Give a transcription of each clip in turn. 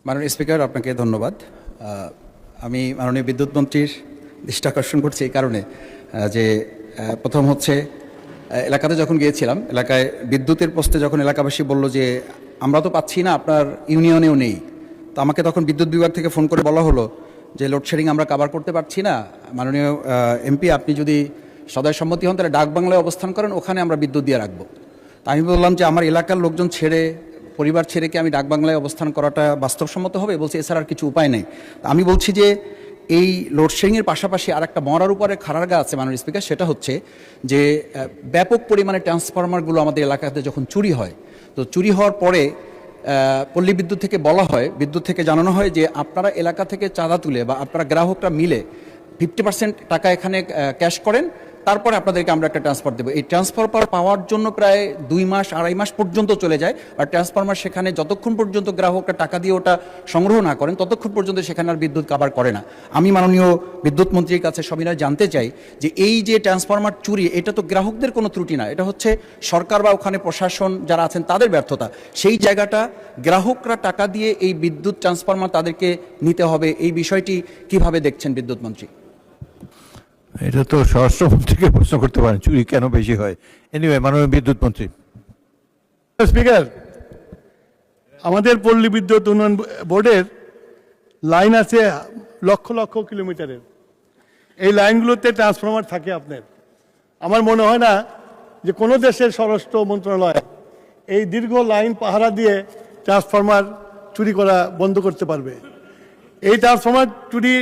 মাননীয় স্পিকার, আপনাকে ধন্যবাদ। আমি মাননীয় বিদ্যুৎ মন্ত্রীর দৃষ্টি আকর্ষণ করছি এই কারণে যে প্রথম হচ্ছে এলাকাতে যখন গিয়েছিলাম, এলাকায় বিদ্যুতের পোস্টে যখন এলাকাবাসী বলল যে আমরা তো পাচ্ছি না, আপনার ইউনিয়নেও নেই, তো আমাকে তখন বিদ্যুৎ বিভাগ থেকে ফোন করে বলা হলো যে লোডশেডিং আমরা কাভার করতে পারছি না, মাননীয় এমপি আপনি যদি সদয় সম্মতি হন তাহলে ডাকবাংলায় অবস্থান করেন, ওখানে আমরা বিদ্যুৎ দিয়ে রাখবো। তা আমি বললাম যে আমার এলাকার লোকজন ছেড়ে, পরিবার ছেড়ে কি আমি ডাকবাংলায় অবস্থান করাটা বাস্তবসম্মত হবে? বলছে এছাড়া আর কিছু উপায় নেই। আমি বলছি যে এই লোডশেডিংয়ের পাশাপাশি আর একটা মরার উপরে খাড়ারগা আছে মাননীয় স্পিকার, সেটা হচ্ছে যে ব্যাপক পরিমাণে ট্রান্সফরমারগুলো আমাদের এলাকাতে যখন চুরি হয়, তো চুরি হওয়ার পরে পল্লী বিদ্যুৎ থেকে বলা হয়, বিদ্যুৎ থেকে জানানো হয় যে আপনারা এলাকা থেকে চাঁদা তুলে বা আপনারা গ্রাহকরা মিলে 50% টাকা এখানে ক্যাশ করেন, তারপরে আপনাদেরকে আমরা একটা ট্রান্সফার দেবো। এই ট্রান্সফার পাওয়ার জন্য প্রায় 2 মাস 2.5 মাস পর্যন্ত চলে যায়। আর ট্রান্সফরমার সেখানে যতক্ষণ পর্যন্ত গ্রাহকরা টাকা দিয়ে ওটা সংগ্রহ না করেন ততক্ষণ পর্যন্ত সেখানে আর বিদ্যুৎ কাভার করে না। আমি মাননীয় বিদ্যুৎ মন্ত্রীর কাছে সবিনয় জানতে চাই যে এই যে ট্রান্সফরমার চুরি, এটা তো গ্রাহকদের কোনো ত্রুটি না, এটা হচ্ছে সরকার বা ওখানে প্রশাসন যারা আছেন তাদের ব্যর্থতা। সেই জায়গাটা গ্রাহকরা টাকা দিয়ে এই বিদ্যুৎ ট্রান্সফরমার তাদেরকে নিতে হবে, এই বিষয়টি কিভাবে দেখছেন বিদ্যুৎ মন্ত্রী? এটা তো স্বরাষ্ট্রমন্ত্রীকে প্রশ্ন করতে পারেন, চুরি কেন বেশি হয়। এনিওয়ে, মাননীয় বিদ্যুৎ মন্ত্রী। স্পিকার, আমাদের পল্লী বিদ্যুৎ উন্নয়ন বোর্ডের লাইন আছে লক্ষ লক্ষ কিলোমিটারের। এই লাইনগুলোতে ট্রান্সফরমার থাকে আপনার। আমার মনে হয় না যে কোনো দেশের স্বরাষ্ট্র মন্ত্রণালয় এই দীর্ঘ লাইন পাহারা দিয়ে ট্রান্সফরমার চুরি করা বন্ধ করতে পারবে। এই ট্রান্সফরমার চুরি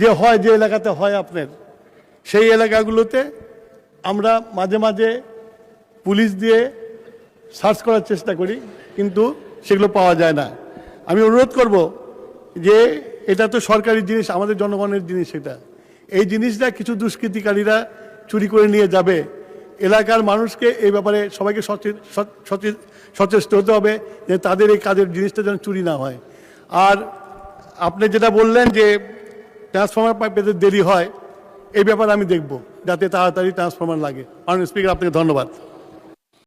যে হয়, যে এলাকাতে হয় আপনার, সেই এলাকাগুলোতে আমরা মাঝে মাঝে পুলিশ দিয়ে সার্চ করার চেষ্টা করি, কিন্তু সেগুলো পাওয়া যায় না। আমি অনুরোধ করব যে এটা তো সরকারি জিনিস, আমাদের জনগণের জিনিস, এটা এই জিনিসটা কিছু দুষ্কৃতিকারীরা চুরি করে নিয়ে যাবে। এলাকার মানুষকে এই ব্যাপারে সবাইকে সচেষ্ট হতে হবে যে তাদের এই কাজের জিনিসটা যেন চুরি না হয়। আর আপনি যেটা বললেন যে ট্রান্সফরমার পেতে দেরি হয়, এই ব্যাপারে আমি দেখব যাতে তাড়াতাড়ি ট্রান্সফরমার লাগে। মাননীয় স্পিকার, আপনাকে ধন্যবাদ।